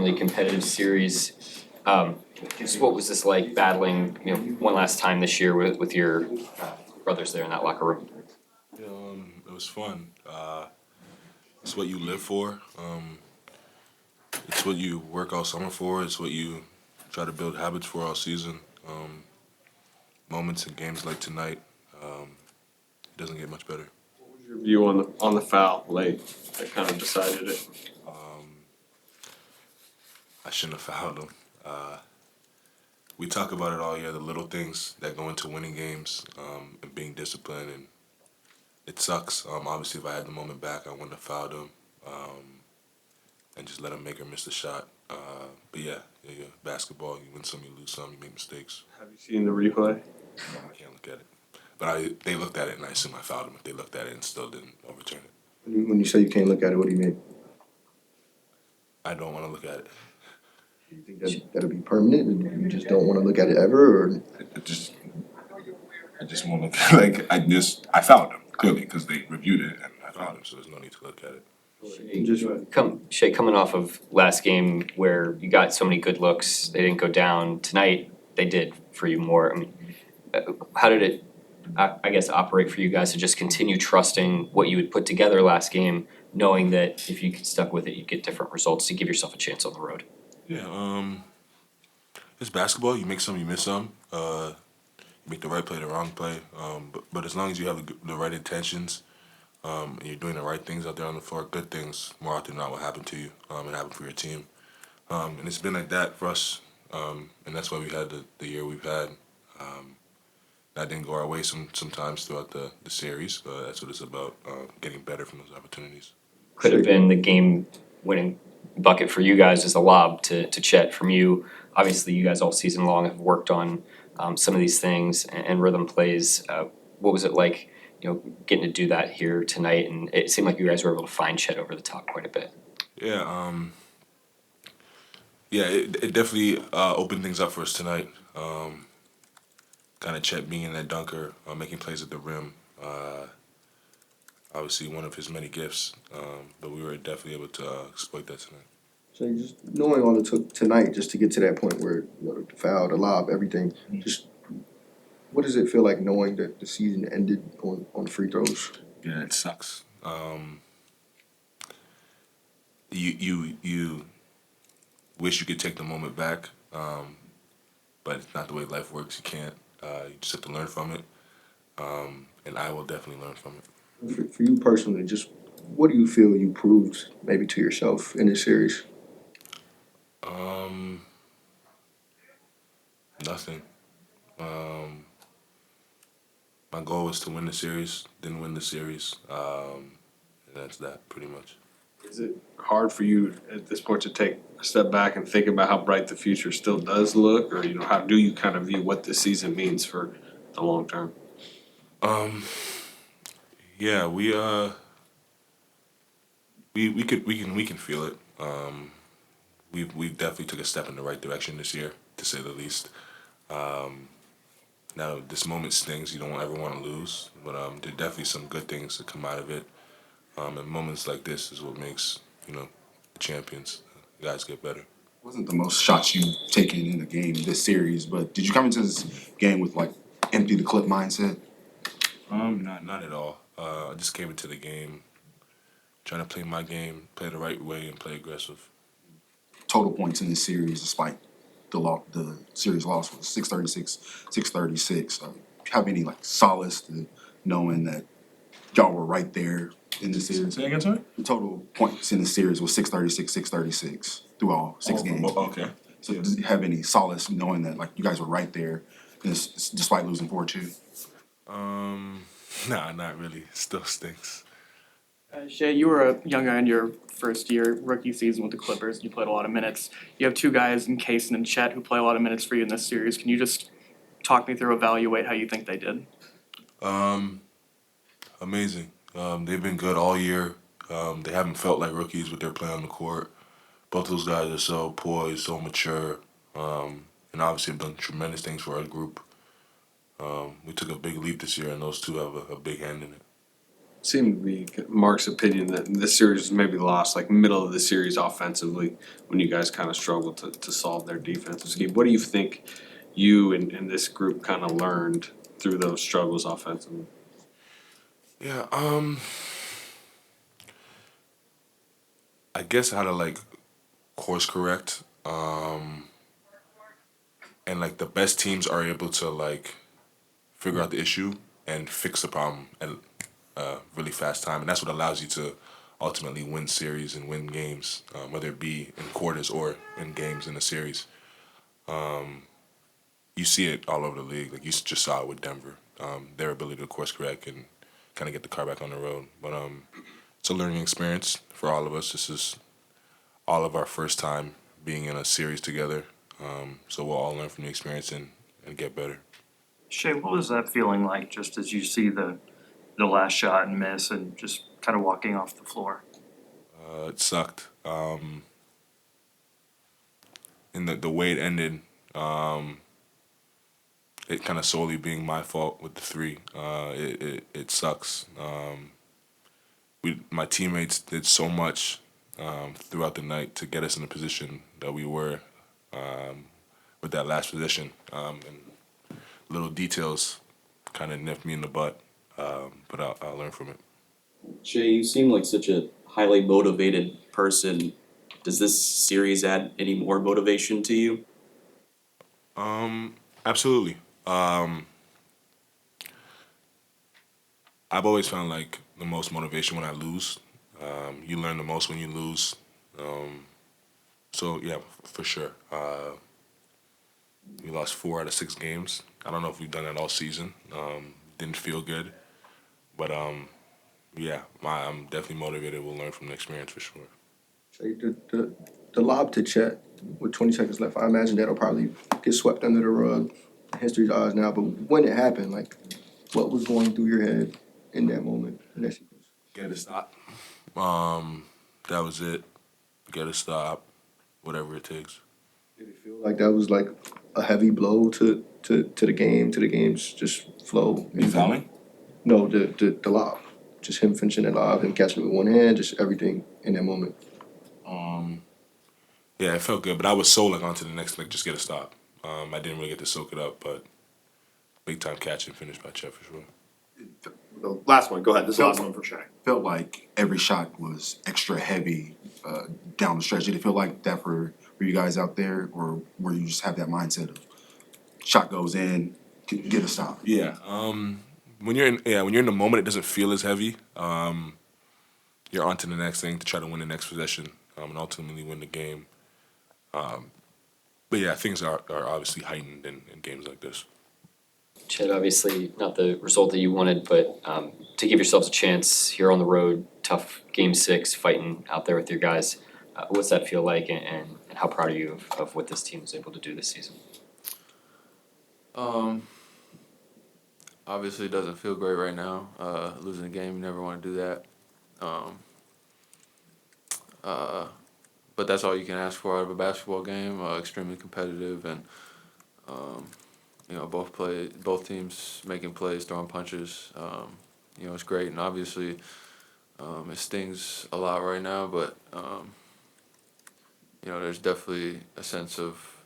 extremely competitive series. Just what was this like battling, one last time this year with your brothers there in that locker room? Yeah, it was fun. It's what you live for. It's what you work all summer for. It's what you try to build habits for all season. Moments in games like tonight, it doesn't get much better. What was your view on the foul late that kind of decided it? I shouldn't have fouled him. We talk about it all year, the little things that go into winning games, and being disciplined, and it sucks. Obviously, if I had the moment back, I wouldn't have fouled him, and just let him make or miss the shot. But yeah, basketball, you win some, you lose some, you make mistakes. Have you seen the replay? No, I can't look at it. But they looked at it, and I assume I fouled him if they looked at it and still didn't overturn it. When you say you can't look at it, what do you mean? I don't want to look at it. Do you think that'll be permanent, and you just don't want to look at it ever, or? I just want to I fouled him clearly because they reviewed it and I I fouled fouled him, him. so there's no need to look at it. Shai, coming off of last game where you got so many good looks, they didn't go down. Tonight, they did for you more. I mean, how did it, I guess, operate for you guys to just continue trusting what you had put together last game, knowing that if you stuck with it, you'd get different results to give yourself a chance on the road? Yeah, it's basketball. You make some, you miss some. You make the right play, the wrong play. But as long as you have the right intentions, and you're doing the right things out there on the floor, good things more often than not will happen to you, and happen for your team. And it's been like that for us, and that's why we had the year we've had. That didn't go our way sometimes throughout the series, but that's what it's about, getting better from those opportunities. Could have been the game-winning bucket for you guys as a lob to Chet from you. Obviously, you guys all season long have worked on some of these things and rhythm plays. What was it like, getting to do that here tonight? And it seemed like you guys were able to find Chet over the top quite a bit. Yeah, it definitely opened things up for us tonight. Kind of Chet being that dunker, making plays at the rim. Obviously, one of his many gifts, but we were definitely able to exploit that tonight. So just knowing all it took tonight just to get to that point where the foul, the lob, everything, just what does it feel like knowing that the season ended on free throws? Yeah, it sucks. You wish you could take the moment back, but it's not the way life works. You can't. You just have to learn from it, and I will definitely learn from it. For you personally, just what do you feel you proved maybe to yourself in this series? Nothing. My goal was to win the series. Didn't win the series, and that's that pretty much. Is it hard for you at this point to take a step back and think about how bright the future still does look, or how do you kind of view what this season means for the long term? Yeah, we can feel it. We definitely took a step in the right direction this year, to say the least. Now this moment stings. You don't ever want to lose, but there are definitely some good things that come out of it. And moments like this is what makes the champions. Guys get better. Wasn't the most shots you've taken in a game this series, but did you come into this game with empty the clip mindset? Not at all. I just came into the game trying to play my game, play the right way, and play aggressive. Total points in this series, despite the series loss was 636, 636. Have any solace to knowing that y'all were right there in the series? Say again, sorry? The total points in the series was 636, 636 through all six games. Okay. So does it have any solace knowing that you guys were right there, despite losing 4-2? Nah, not really. Still stinks. Shai, you were a young guy in your first year, rookie season with the Clippers. You played a lot of minutes. You have two guys in Kaysen and Chet who play a lot of minutes for you in this series. Can you just talk me through, evaluate how you think they did? Amazing. They've been good all year. They haven't felt like rookies with their play on the court. Both those guys are so poised, so mature, and obviously have done tremendous things for our group. We took a big leap this year, and those two have a big hand in it. seemed to be Mark's opinion that this series was maybe lost, like middle of the series offensively, when you guys kind of struggled to solve their defensive scheme. What do you think you and this group kind of learned through those struggles offensively? Yeah, I guess how to like course correct. And like the best teams are able to like figure out the issue and fix the problem at really fast time, and that's what allows you to ultimately win series and win games, whether it be in quarters or in games in a series. You see it all over the league. Like you just saw it with Denver, their ability to course correct and kind of get the car back on the road. But it's a learning experience for all of us. This is all of our first time being in a series together, so we'll all learn from the experience and get better. Shai, what was that feeling like just as you see the last shot and miss and just kind of walking off the floor? It sucked. And the way it ended, it kind of solely being my fault with the three. It sucks. My teammates did so much throughout the night to get us in the position that we were with that last position. And little details kind of nipped me in the butt, but I'll learn from it. Shai, you seem like such a highly motivated person. Does this series add any more motivation to you? Absolutely. I've always found like the most motivation when I lose. You learn the most when you lose. So yeah, for sure. We lost 4 out of 6 games. I don't know if we've done that all season. Didn't feel good, but yeah, I'm definitely motivated. We'll learn from the experience for sure. Say the lob to Chet with 20 seconds left, I imagine that'll probably get swept under the rug. History's ours now, but when it happened, like, what was going through your head in that moment, in that sequence? Get a stop. That was it. Get a stop, whatever it takes. Did it feel like that was like a heavy blow to the game, to the game's just flow? You fouling? No, the lob. Just him finishing that lob, him catching it with one hand, just everything in that moment. Yeah, it felt good, but I was so like onto the next, like just get a stop. I didn't really get to soak it up, but big time catch and finish by Chet for sure. The last one, go ahead, this is the last one for Shai. Felt like every shot was extra heavy down the stretch. Did it feel like that for you guys out there, or were you just have that mindset of shot goes in, get a stop? Yeah. When you're in the moment, it doesn't feel as heavy. You're on to the next thing to try to win the next possession and ultimately win the game. But yeah, things are obviously heightened in games like this. Chet, obviously not the result that you wanted, but to give yourselves a chance here on the road, tough game 6, fighting out there with your guys. What's that feel like, and how proud are you of what this team was able to do this season? Obviously it doesn't feel great right now. Losing a game, you never want to do that. But that's all you can ask for out of a basketball game. Extremely competitive, and both teams making plays, throwing punches. It's great, and obviously it stings a lot right now. But there's definitely a sense of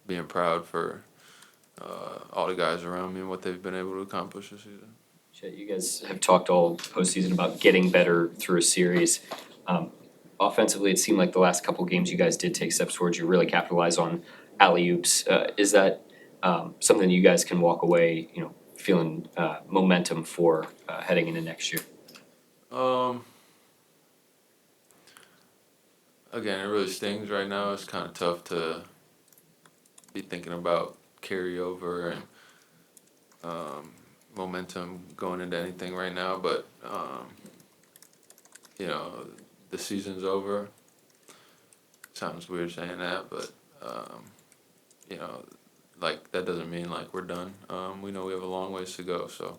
being proud for all the guys around me and what they've been able to accomplish this season. Chet, you guys have talked all postseason about getting better through a series. Offensively, it seemed like the last couple games you guys did take steps towards. You really capitalize on alley-oops. Is that something you guys can walk away, feeling momentum for heading into next year? Again, it really stings right now. It's kind of tough to be thinking about carryover and momentum going into anything right now, but the season's over. Sounds weird saying that, but like that doesn't mean like we're done. We know we have a long ways to go, so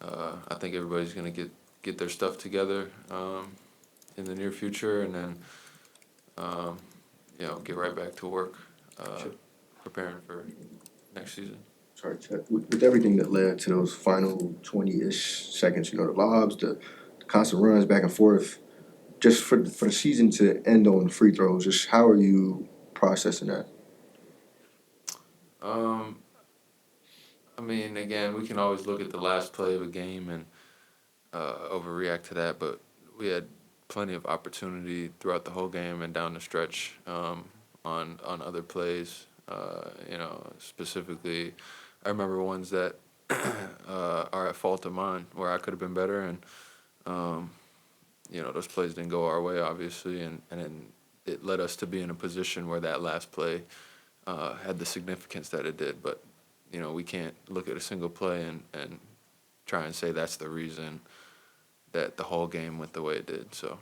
I think everybody's gonna get their stuff together in the near future, and then get right back to work, preparing for next season. sorry, Chet, with everything that led to those final 20-ish seconds, the lobs, the constant runs back and forth, just for the season to end on free throws, just how are you processing that? I mean, again, we can always look at the last play of a game and overreact to that, but we had plenty of opportunity throughout the whole game and down the stretch on other plays. Specifically, I remember ones that are at fault of mine where I could have been better, and those plays didn't go our way, obviously, and then it led us to be in a position where that last play had the significance that it did. But we can't look at a single play and try and say that's the reason that the whole game went the way it did. So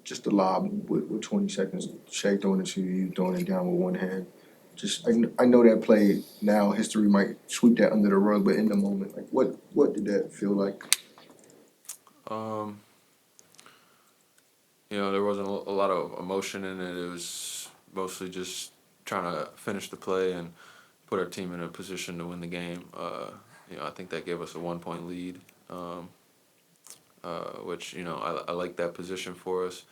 Just the lob with 20 seconds, Shai throwing it to you, throwing it down with one hand. Just I know that play now, history might sweep that under the rug, but in the moment, like what did that feel like? There wasn't a lot of emotion in it. It was mostly just trying to finish the play and put our team in a position to win the game. I think that gave us a 1-point lead, which I like that position for us.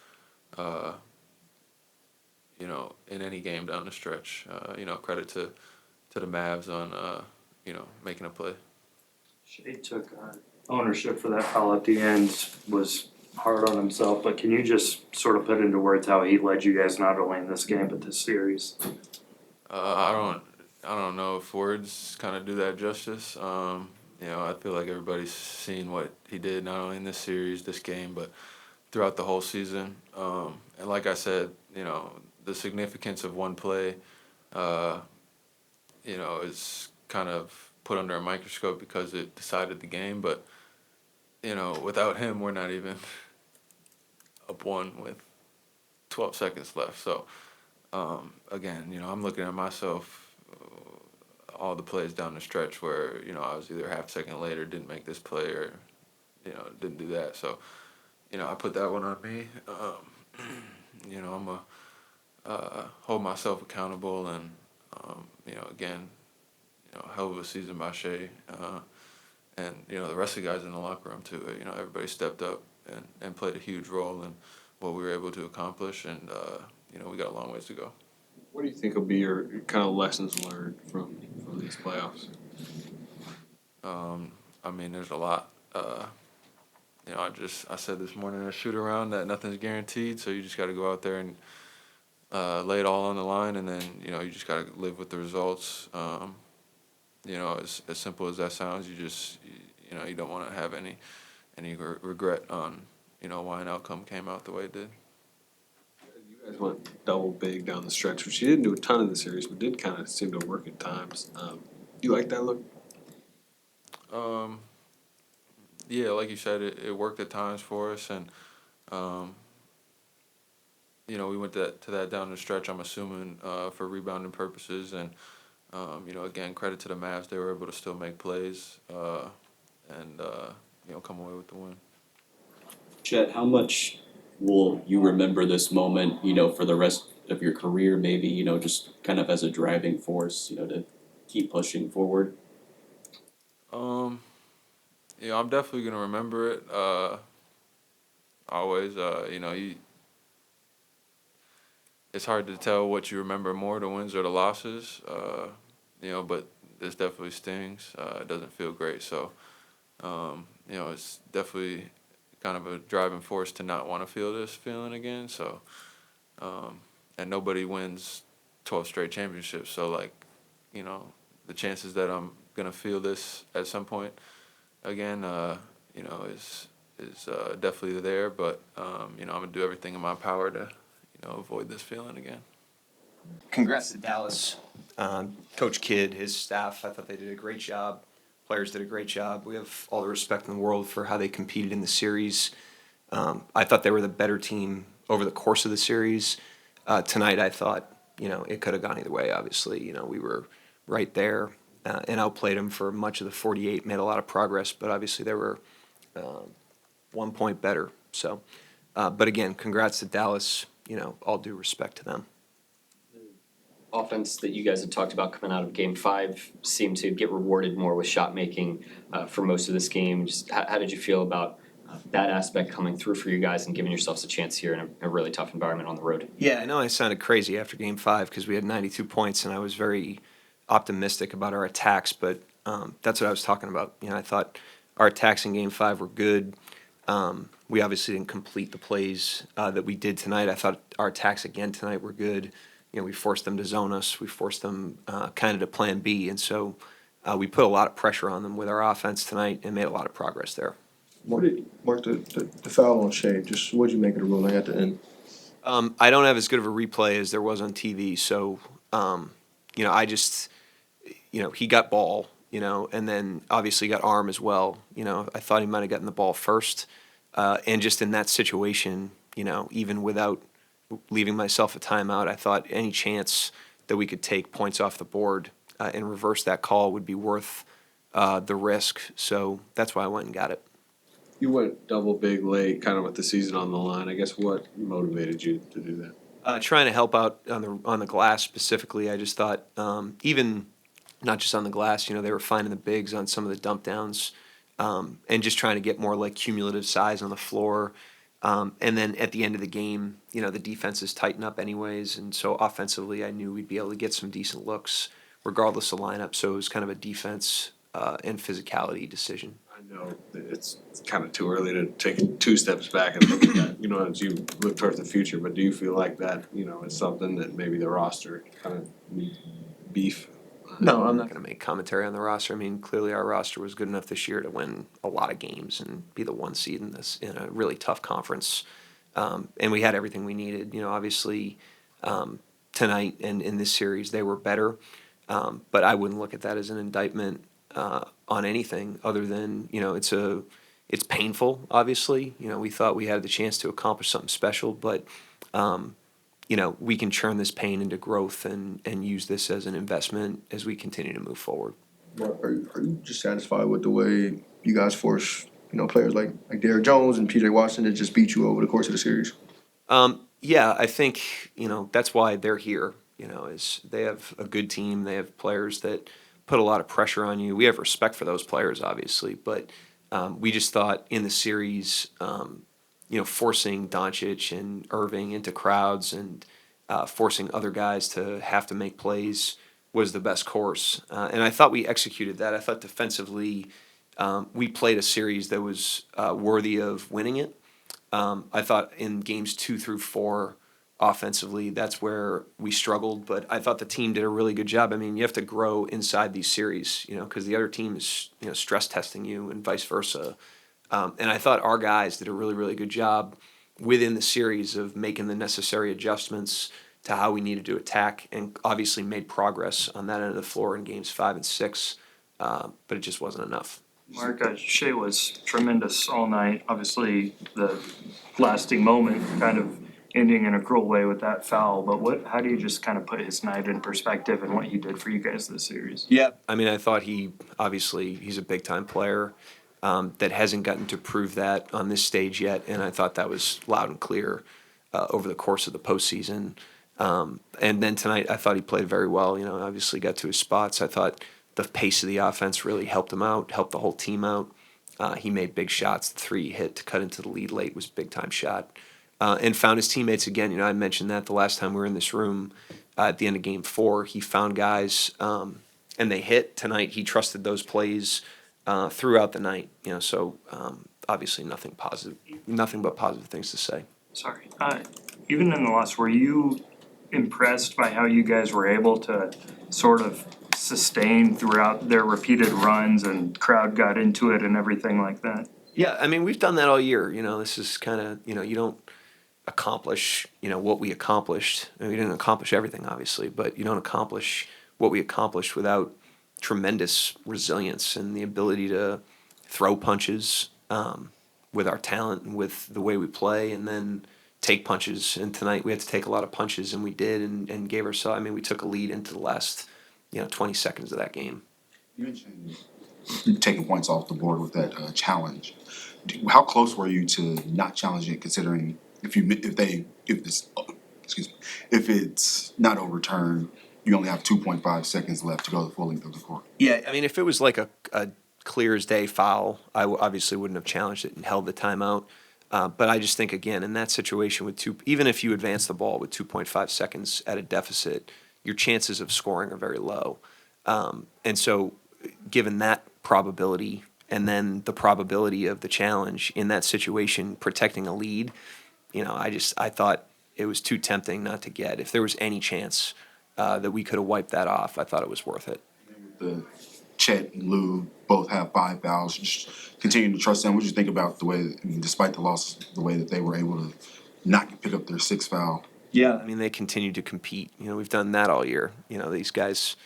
In any game down the stretch. Credit to the Mavs on making a play. Shai took ownership for that foul at the end, was hard on himself, but can you just sort of put into words how he led you guys not only in this game but this series? I don't know if words kind of do that justice. I feel like everybody's seen what he did not only in this series, this game, but throughout the whole season. And like I said, the significance of one play, is kind of put under a microscope because it decided the game. But, without him, we're not even up one with 12 seconds left. So, again, I'm looking at myself, all the plays down the stretch where, I was either half a second late or didn't make this play or, didn't do that. So, I put that one on me. I'm going to hold myself accountable and, again, hell of a season by Shai. And, the rest of the guys in the locker room too. Everybody stepped up and played a huge role in what we were able to accomplish. And, we got a long ways to go. What do you think will be your kind of lessons learned from these playoffs? There's a lot. I said this morning in a shoot around that nothing's guaranteed, so you just got to go out there and lay it all on the line, and then you just got to live with the results. As simple as that sounds, you don't want to have any regret on why an outcome came out the way it did. You guys went double big down the stretch, which you didn't do a ton in the series, but did kind of seem to work at times. Do you like that look? Yeah, like you said, it worked at times for us, and we went to that down the stretch. I'm assuming for rebounding purposes, and again, credit to the Mavs. They were able to still make plays and come away with the win. Chet, how much will you remember this moment, for the rest of your career, maybe, just kind of as a driving force, to keep pushing forward? I'm definitely gonna remember it. Always, it's hard to tell what you remember more, the wins or the losses. But this definitely stings. It doesn't feel great. So, it's definitely kind of a driving force to not want to feel this feeling again. So, and nobody wins 12 straight championships. So, the chances that I'm gonna feel this at some point again, is definitely there. But I'm gonna do everything in my power to, avoid this feeling again. Congrats to Dallas. Coach Kidd, his staff, I thought they did a great job. Players did a great job. We have all the respect in the world for how they competed in the series. I thought they were the better team over the course of the series. Tonight, I thought, it could have gone either way, obviously. We were right there and outplayed them for much of the 48, made a lot of progress, but obviously they were 1 point better. So, but again, congrats to Dallas. All due respect to them. offense that you guys had talked about coming out of Game 5 seemed to get rewarded more with shot making for most of this game. Just how did you feel about that aspect coming through for you guys and giving yourselves a chance here in a really tough environment on the road? Yeah, I know I sounded crazy after Game 5 because we had 92 points and I was very optimistic about our attacks, but that's what I was talking about. You know, I thought our attacks in Game 5 were good. We obviously didn't complete the plays that we did tonight. I thought our attacks again tonight were good. You know, we forced them to zone us. We forced them kind of to plan B, and so we put a lot of pressure on them with our offense tonight and made a lot of progress there. Mark, the foul on Shai, just what'd you make of the ruling at the end? I don't have as good of a replay as there was on TV, so you know, I just, you know, he got ball, you know, and then obviously got arm as well. You know, I thought he might have gotten the ball first, and just in that situation, you know, even without leaving myself a timeout, I thought any chance that we could take points off the board and reverse that call would be worth the risk. So that's why I went and got it. You went double big late, kind of with the season on the line. I guess what motivated you to do that? Trying to help out on the glass specifically. I just thought even not just on the glass, you know, they were finding the bigs on some of the dump downs, and just trying to get more like cumulative size on the floor. And then at the end of the game, you know, the defenses tighten up anyways, and so offensively, I knew we'd be able to get some decent looks regardless of lineup. So it was kind of a defense and physicality decision. I know that it's kind of too early to take 2 steps back and look at that, you know, as you look towards the future, but do you feel like that, you know, is something that maybe the roster kind of needs beef? No, I'm not going to make commentary on the roster. I mean, clearly our roster was good enough this year to win a lot of games and be the 1 seed in a really tough conference. And we had everything we needed. You know, obviously tonight and in this series they were better, but I wouldn't look at that as an indictment on anything other than, you know, it's painful. Obviously, you know, we thought we had the chance to accomplish something special, but you know, we can churn this pain into growth and use this as an investment as we continue to move forward. Are you just satisfied with the way you guys force, you know, players like Derrick Jones and PJ Washington to just beat you over the course of the series? Yeah, I think, you know, that's why they're here. You know, is they have a good team. They have players that put a lot of pressure on you. We have respect for those players, obviously, but we just thought in the series, you know, forcing Doncic and Irving into crowds and forcing other guys to have to make plays was the best course. And I thought we executed that. I thought defensively we played a series that was worthy of winning it. I thought in games 2 through 4, offensively, that's where we struggled. But I thought the team did a really good job. I mean, you have to grow inside these series, you know, because the other team is, you know, stress testing you and vice versa. And I thought our guys did a really, really good job within the series of making the necessary adjustments to how we needed to attack, and obviously made progress on that end of the floor in games 5 and 6, but it just wasn't enough. Mark, Shai was tremendous all night. Obviously, the lasting moment kind of ending in a cruel way with that foul. But how do you just kind of put his night in perspective and what he did for you guys this series? Yeah, I mean, I thought he's a big time player that hasn't gotten to prove that on this stage yet, and I thought that was loud and clear over the course of the postseason. And then tonight, I thought he played very well. You know, obviously got to his spots. I thought the pace of the offense really helped him out, helped the whole team out. He made big shots. The 3 he hit to cut into the lead late was a big time shot. And found his teammates again. You know, I mentioned that the last time we were in this room at the end of game 4. He found guys and they hit. Tonight he trusted those plays throughout the night. You know, so obviously nothing but positive things to say. Sorry. Even in the loss, were you impressed by how you guys were able to sort of sustain throughout their repeated runs and crowd got into it and everything like that? Yeah, I mean, we've done that all year. You know, this is kind of, you know, you don't accomplish, you know, what we accomplished. I mean, we didn't accomplish everything, obviously, but you don't accomplish what we accomplished without tremendous resilience and the ability to throw punches with our talent and with the way we play, and then take punches. And tonight we had to take a lot of punches, and we did, and gave ourselves, I mean, we took a lead into the last, you know, 20 seconds of that game. You mentioned taking points off the board with that challenge. How close were you to not challenging it, considering if it's not overturned, you only have 2.5 seconds left to go the full length of the court. Yeah, I mean, if it was like a clear as day foul, I obviously wouldn't have challenged it and held the timeout. But I just think, again, in that situation with even if you advance the ball with 2.5 seconds at a deficit, your chances of scoring are very low. And so given that probability and then the probability of the challenge in that situation, protecting a lead, I thought it was too tempting not to get. If there was any chance that we could have wiped that off, I thought it was worth it. The Chet and Lou both have 5 fouls. Just continuing to trust them. What did you think about the way, despite the loss, the way that they were able to not pick up their 6th foul? Yeah, I mean, they continue to compete. We've done that all year. These guys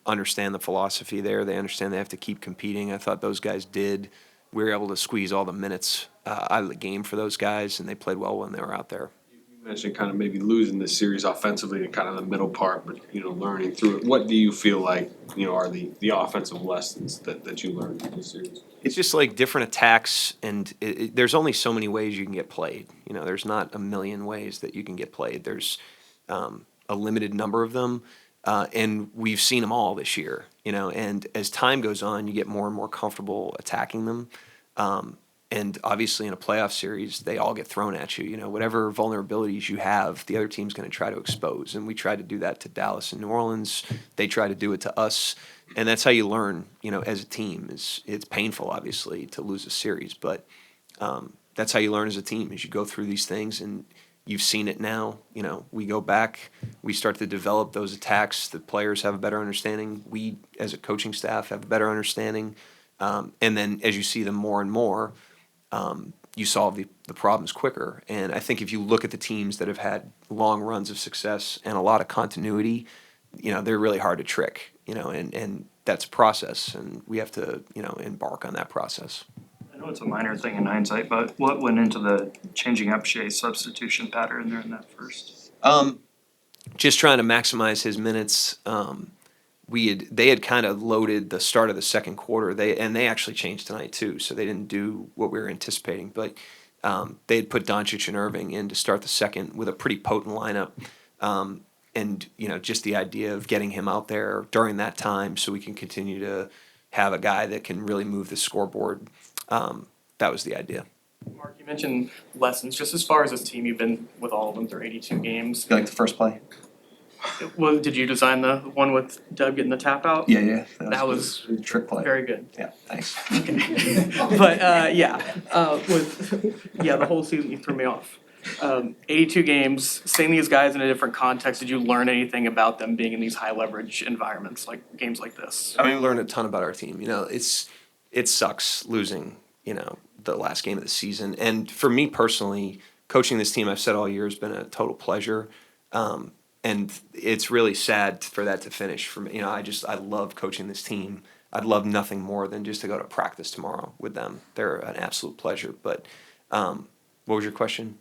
understand the philosophy there. They understand they have to keep competing. I thought those guys did. We were able to squeeze all the minutes out of the game for those guys, and they played well when they were out there. You mentioned kind of maybe losing this series offensively in kind of the middle part, but learning through it. What do you feel like are the offensive lessons that you learned in this series? It's just like different attacks, and there's only so many ways you can get played. There's not a million ways that you can get played. There's a limited number of them, and we've seen them all this year. And as time goes on, you get more and more comfortable attacking them. And obviously in a playoff series, they all get thrown at you. Whatever vulnerabilities you have, the other team's going to try to expose. And we tried to do that to Dallas and New Orleans. They try to do it to us. And that's how you learn, as a team. It's painful, obviously, to lose a series. But that's how you learn as a team, is you go through these things. And you've seen it now. We go back. We start to develop those attacks. The players have a better understanding. We, as a coaching staff, have a better understanding. And then as you see them more and more, you solve the problems quicker. And I think if you look at the teams that have had long runs of success and a lot of continuity, they're really hard to trick, and that's a process, and we have to, embark on that process. I know it's a minor thing in hindsight, but what went into the changing up Shai's substitution pattern there in that first? Just trying to maximize his minutes. They had kind of loaded the start of the second quarter. They actually changed tonight too, so they didn't do what we were anticipating. But they had put Doncic and Irving in to start the second with a pretty potent lineup, and just the idea of getting him out there during that time so we can continue to have a guy that can really move the scoreboard. That was the idea. Mark, you mentioned lessons. Just as far as this team, you've been with all of them through 82 games. You like the first play? Well, did you design the one with Doug getting the tap out? Yeah. That was a trick play. very good. Yeah, thanks. But the whole season you threw me off. 82 games, seeing these guys in a different context, did you learn anything about them being in these high leverage environments, like games like this? I mean, we learned a ton about our team. It sucks losing, the last game of the season. And for me personally, coaching this team, I've said all year, has been a total pleasure. And it's really sad for that to finish for me. I love coaching this team. I'd love nothing more than just to go to practice tomorrow with them. They're an absolute pleasure. But what was your question?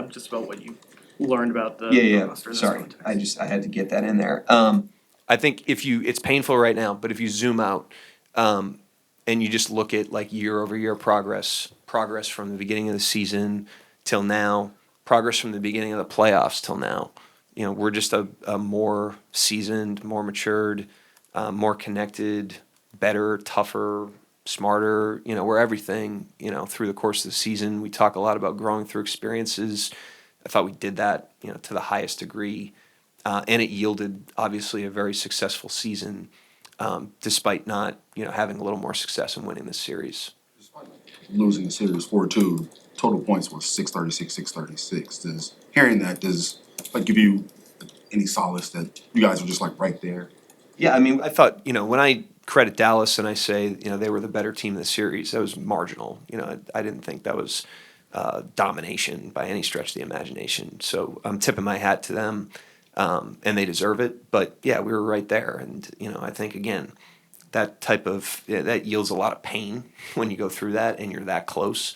Just about what you learned about the roster in this Sorry, context. I had to get that in there. I think it's painful right now, but if you zoom out and you just look at like year over year progress from the beginning of the season till now, progress from the beginning of the playoffs till now. We're just a more seasoned, more matured, more connected, better, tougher, smarter. We're everything, through the course of the season. We talk a lot about growing through experiences. I thought we did that, to the highest degree. And it yielded, obviously, a very successful season, despite not, having a little more success in winning this series. Losing the series 4-2, total points was 636. Hearing that, does give you any solace that you guys were just right there? Yeah, I mean, I thought, when I credit Dallas and I say, they were the better team in the series, that was marginal. I didn't think that was domination by any stretch of the imagination. So I'm tipping my hat to them, and they deserve it. But yeah, we were right there. And, I think, again, that type of, that yields a lot of pain when you go through that and you're that close.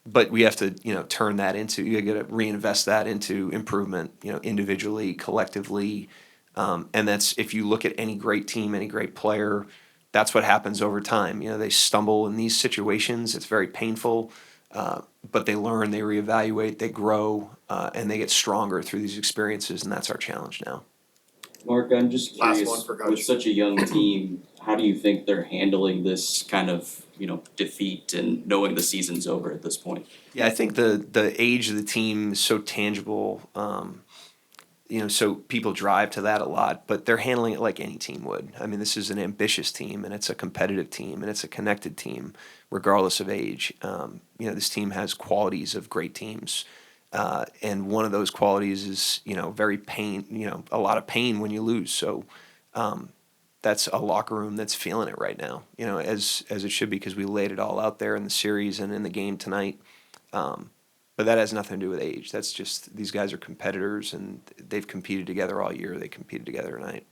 But we have to, turn that into, you got to reinvest that into improvement, individually, collectively. And that's, if you look at any great team, any great player, that's what happens over time. They stumble in these situations. It's very painful, but they learn, they reevaluate, they grow, and they get stronger through these experiences. And that's our challenge now. Mark, I'm just Last curious, one for Coach. with such a young team, how do you think they're handling this kind of, defeat and knowing the season's over at this point? Yeah, I think the age of the team is so tangible. So people drive to that a lot, but they're handling it like any team would. I mean, this is an ambitious team, and it's a competitive team, and it's a connected team, regardless of age. This team has qualities of great teams, and one of those qualities is very pain. A lot of pain when you lose. So that's a locker room that's feeling it right now. As it should be, because we laid it all out there in the series and in the game tonight. But that has nothing to do with age. That's just these guys are competitors, and they've competed together all year. They competed together tonight.